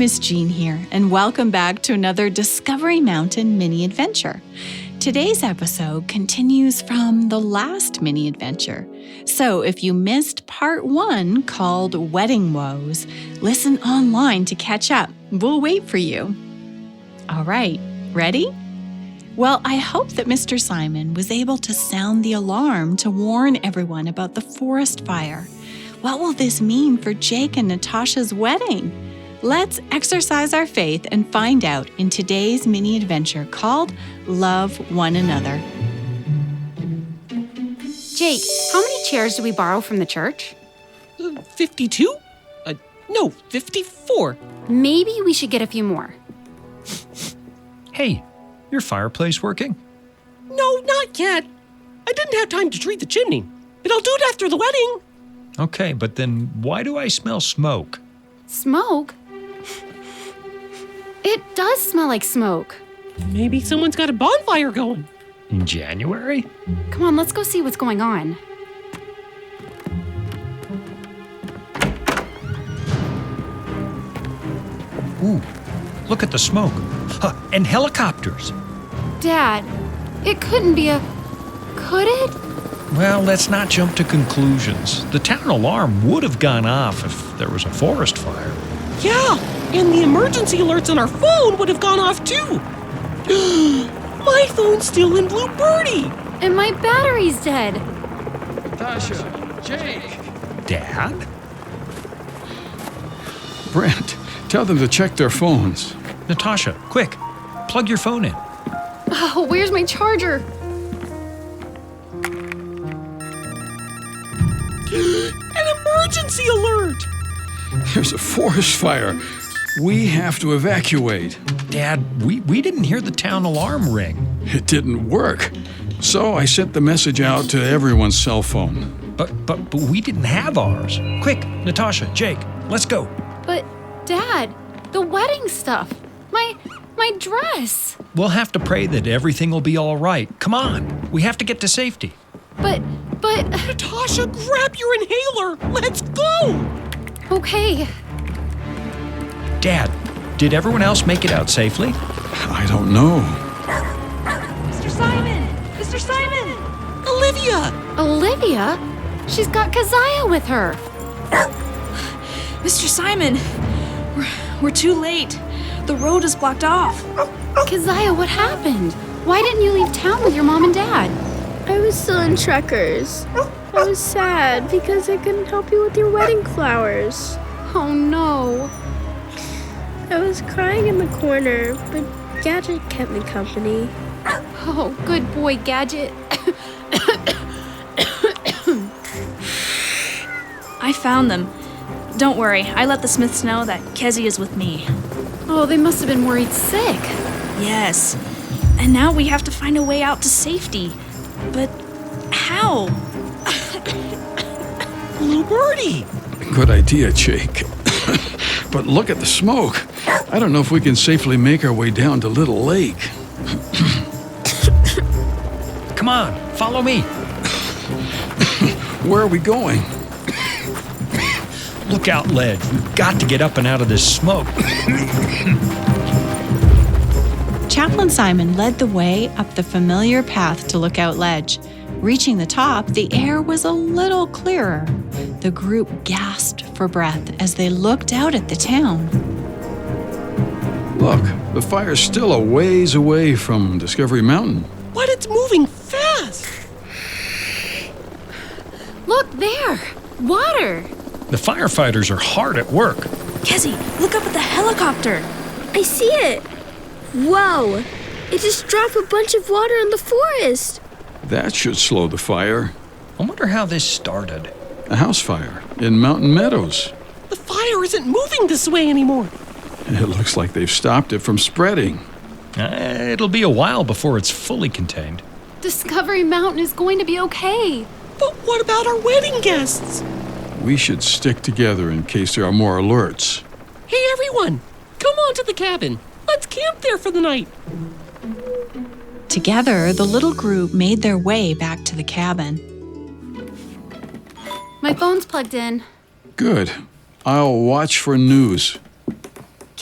Miss Jean here, and welcome back to another Discovery Mountain mini adventure. Today's episode continues from the last mini adventure. So if you missed part 1 called Wedding Woes, listen online to catch up. We'll wait for you. All right, ready? Well, I hope that Mr. Simon was able to sound the alarm to warn everyone about the forest fire. What will this mean for Jake and Natasha's wedding? Let's exercise our faith and find out in today's mini adventure called Love One Another. Jake, how many chairs do we borrow from the church? 52? No, 54. Maybe we should get a few more. Hey, your fireplace working? No, not yet. I didn't have time to treat the chimney, but I'll do it after the wedding. Okay, but then why do I smell smoke? Smoke? It does smell like smoke. Maybe someone's got a bonfire going. In January? Come on, let's go see what's going on. Ooh, look at the smoke. Huh, and helicopters. Dad, it couldn't be could it? Well, let's not jump to conclusions. The town alarm would have gone off if there was a forest fire. Yeah, and the emergency alerts on our phone would have gone off too. My phone's still in Blue Birdie. And my battery's dead. Natasha, Jake. Dad? Brent, tell them to check their phones. Natasha, quick, plug your phone in. Oh, where's my charger? An emergency alert! There's a forest fire. We have to evacuate. Dad, we didn't hear the town alarm ring. It didn't work. So I sent the message out to everyone's cell phone. But we didn't have ours. Quick, Natasha, Jake, let's go. But, Dad, the wedding stuff. My dress. We'll have to pray that everything will be all right. Come on, we have to get to safety. But... Natasha, grab your inhaler. Let's go! Okay. Dad, did everyone else make it out safely? I don't know. Mr. Simon! Mr. Simon! Olivia! She's got Keziah with her. Mr. Simon! We're too late. The road is blocked off. Keziah, what happened? Why didn't you leave town with your mom and dad? I was still in Trekkers. I was sad because I couldn't help you with your wedding flowers. Oh no. I was crying in the corner, but Gadget kept me company. Oh, good boy, Gadget. I found them. Don't worry, I let the Smiths know that Kezi is with me. Oh, they must have been worried sick. Yes. And now we have to find a way out to safety. But how? Blue Birdie! Good idea, Jake. But look at the smoke. I don't know if we can safely make our way down to Little Lake. Come on, follow me. Where are we going? Look out, Ledge. We've got to get up and out of this smoke. Chaplain Simon led the way up the familiar path to Lookout Ledge. Reaching the top, the air was a little clearer. The group gasped for breath as they looked out at the town. Look, the fire's still a ways away from Discovery Mountain. But it's moving fast. Look there. Water. The firefighters are hard at work. Kezi, look up at the helicopter. I see it. Whoa! It just dropped a bunch of water in the forest. That should slow the fire. I wonder how this started. A house fire in Mountain Meadows. The fire isn't moving this way anymore. It looks like they've stopped it from spreading. It'll be a while before it's fully contained. Discovery Mountain is going to be okay. But what about our wedding guests? We should stick together in case there are more alerts. Hey, everyone! Come on to the cabin. Let's camp there for the night. Together, the little group made their way back to the cabin. My phone's plugged in. Good. I'll watch for news.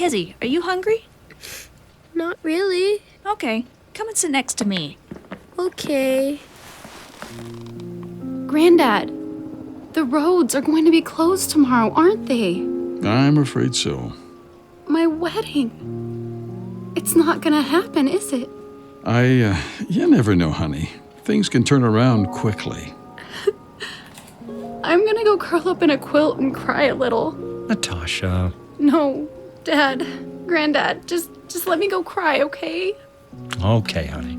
Kizzy, are you hungry? Not really. Okay, come and sit next to me. Okay. Granddad, the roads are going to be closed tomorrow, aren't they? I'm afraid so. My wedding. It's not gonna happen, is it? You never know, honey. Things can turn around quickly. I'm gonna go curl up in a quilt and cry a little. Natasha. No, Dad, Granddad, just let me go cry, okay? Okay, honey.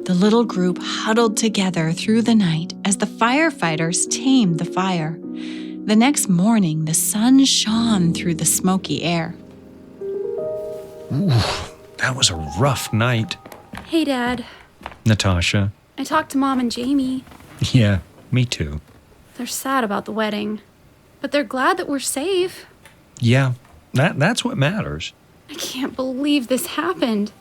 The little group huddled together through the night as the firefighters tamed the fire. The next morning, the sun shone through the smoky air. Ooh, that was a rough night. Hey, Dad. Natasha. I talked to Mom and Jamie. Yeah, me too. They're sad about the wedding, but they're glad that we're safe. Yeah, that's what matters. I can't believe this happened.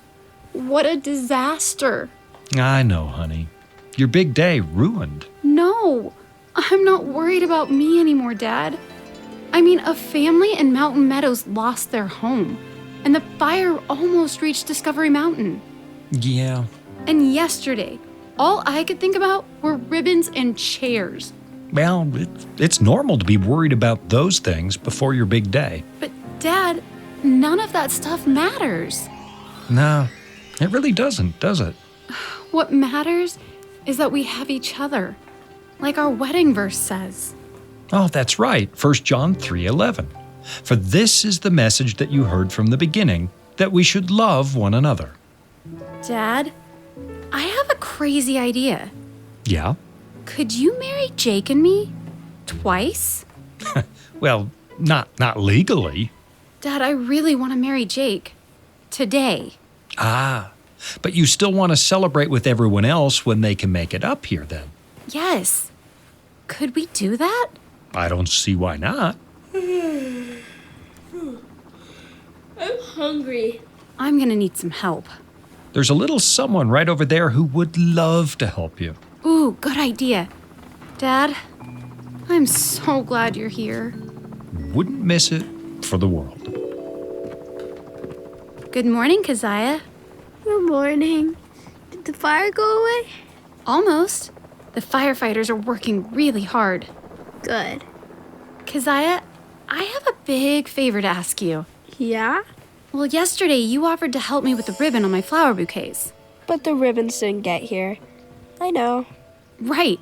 What a disaster. I know, honey. Your big day ruined. No, I'm not worried about me anymore, Dad. I mean, a family in Mountain Meadows lost their home, and the fire almost reached Discovery Mountain. Yeah. And yesterday, all I could think about were ribbons and chairs. Well, it's normal to be worried about those things before your big day. But, Dad, none of that stuff matters. No, it really doesn't, does it? What matters is that we have each other, like our wedding verse says. Oh, that's right. 1 John 3:11. For this is the message that you heard from the beginning, that we should love one another. Dad, I have a crazy idea. Yeah? Could you marry Jake and me? Twice? Well, not legally. Dad, I really want to marry Jake. Today. Ah, but you still want to celebrate with everyone else when they can make it up here then. Yes. Could we do that? I don't see why not. I'm hungry. I'm gonna need some help. There's a little someone right over there who would love to help you. Ooh, good idea. Dad, I'm so glad you're here. Wouldn't miss it for the world. Good morning, Keziah. Good morning. Did the fire go away? Almost. The firefighters are working really hard. Good. Keziah, I have a big favor to ask you. Yeah? Well, yesterday you offered to help me with the ribbon on my flower bouquets. But the ribbons didn't get here. I know. Right,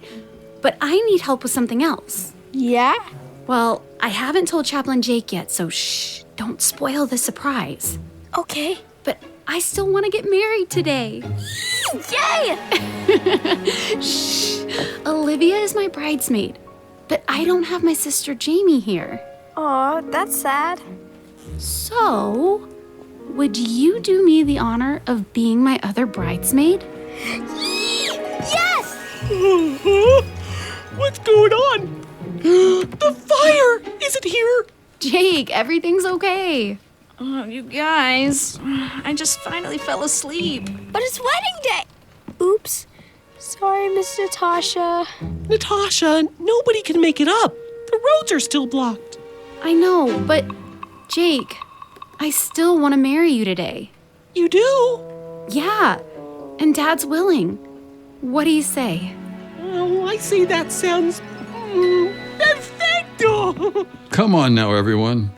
but I need help with something else. Yeah? Well, I haven't told Chaplain Jake yet, so shh, don't spoil the surprise. Okay. But I still want to get married today. Yay! Shh, Olivia is my bridesmaid, but I don't have my sister Jamie here. Aw, that's sad. So, would you do me the honor of being my other bridesmaid? Yes! What's going on? The fire! Is it here? Jake, everything's okay. Oh, you guys, I just finally fell asleep. But it's wedding day! Oops. Sorry, Miss Natasha. Natasha, nobody can make it up. The roads are still blocked. I know, but Jake, I still want to marry you today. You do? Yeah, and Dad's willing. What do you say? Oh, I say that sounds perfecto. Come on now, everyone.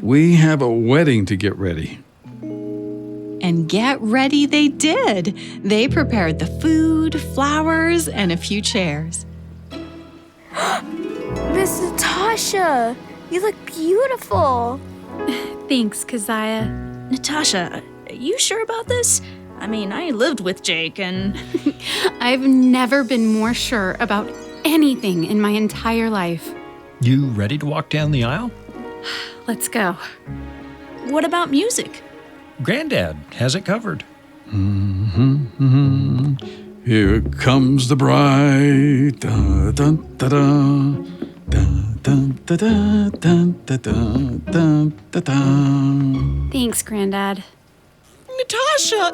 We have a wedding to get ready. And get ready they did. They prepared the food, flowers, and a few chairs. Miss Natasha, you look beautiful. Thanks, Keziah. Natasha, are you sure about this? I mean, I lived with Jake and... I've never been more sure about anything in my entire life. You ready to walk down the aisle? Let's go. What about music? Granddad has it covered. Here comes the bride. Da, dun, da, da. Da, dun, da, da, dun, da, da, dun, da, da. Thanks, Granddad. Natasha,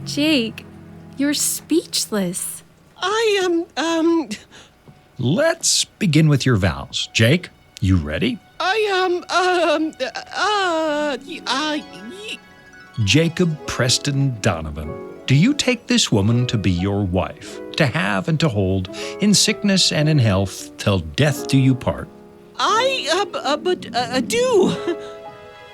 Jake, you're speechless. I Let's begin with your vows. Jake, you ready? Jacob Preston Donovan, do you take this woman to be your wife, to have and to hold, in sickness and in health, till death do you part? I do.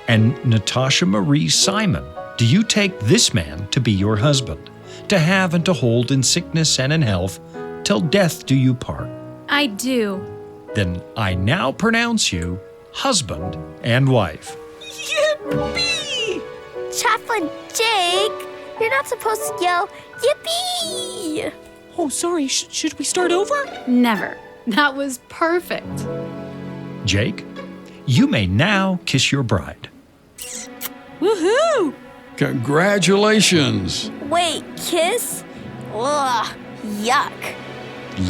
And Natasha Marie Simon, do you take this man to be your husband, to have and to hold in sickness and in health, till death do you part? I do. Then I now pronounce you husband and wife. Yippee! Chaplain Jake, you're not supposed to yell, yippee! Oh, sorry. Should we start over? Never. That was perfect. Jake, you may now kiss your bride. Woohoo! Congratulations. Wait, kiss? Ugh, yuck.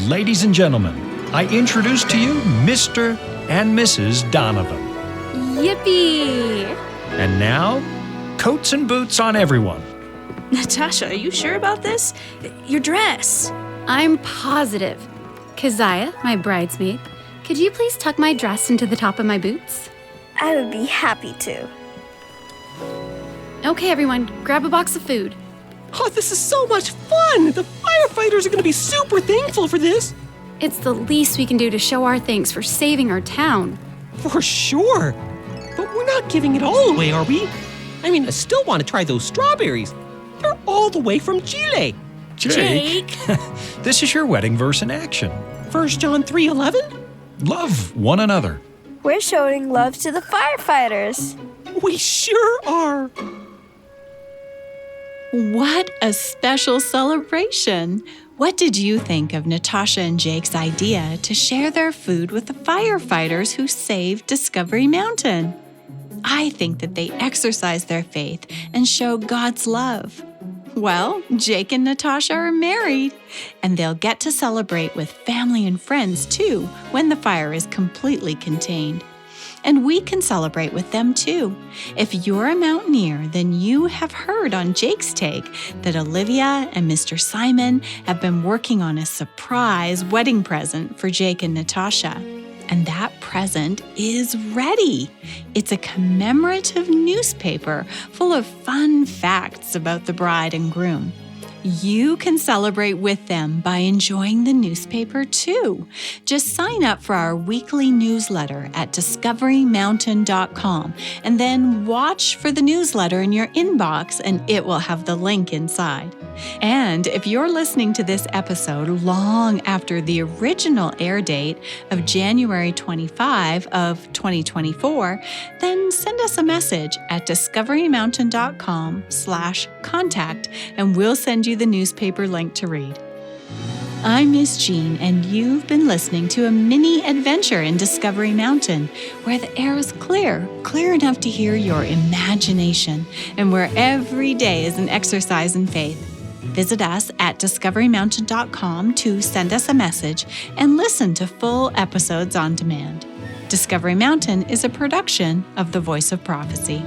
Ladies and gentlemen, I introduce to you Mr. and Mrs. Donovan. Yippee! And now, coats and boots on everyone. Natasha, are you sure about this? Your dress. I'm positive. Keziah, my bridesmaid, could you please tuck my dress into the top of my boots? I would be happy to. Okay, everyone, grab a box of food. Oh, this is so much fun! The firefighters are going to be super thankful for this. It's the least we can do to show our thanks for saving our town. For sure. But we're not giving it all away, are we? I mean, I still want to try those strawberries. They're all the way from Chile. Jake, this is your wedding verse in action. 1 John 3:11? Love one another. We're showing love to the firefighters. We sure are. What a special celebration! What did you think of Natasha and Jake's idea to share their food with the firefighters who saved Discovery Mountain? I think that they exercise their faith and show God's love. Well, Jake and Natasha are married, and they'll get to celebrate with family and friends too when the fire is completely contained. And we can celebrate with them too. If you're a mountaineer, then you have heard on Jake's Take that Olivia and Mr. Simon have been working on a surprise wedding present for Jake and Natasha. And that present is ready. It's a commemorative newspaper full of fun facts about the bride and groom. You can celebrate with them by enjoying the newspaper too. Just sign up for our weekly newsletter at discoverymountain.com and then watch for the newsletter in your inbox and it will have the link inside. And if you're listening to this episode long after the original air date of January 25 of 2024, then send us a message at discoverymountain.com/contact and we'll send you the newspaper link to read. I'm Miss Jean, and you've been listening to a mini adventure in Discovery Mountain, where the air is clear enough to hear your imagination, and where every day is an exercise in faith. Visit us at discoverymountain.com to send us a message and listen to full episodes on demand. Discovery Mountain is a production of the Voice of Prophecy.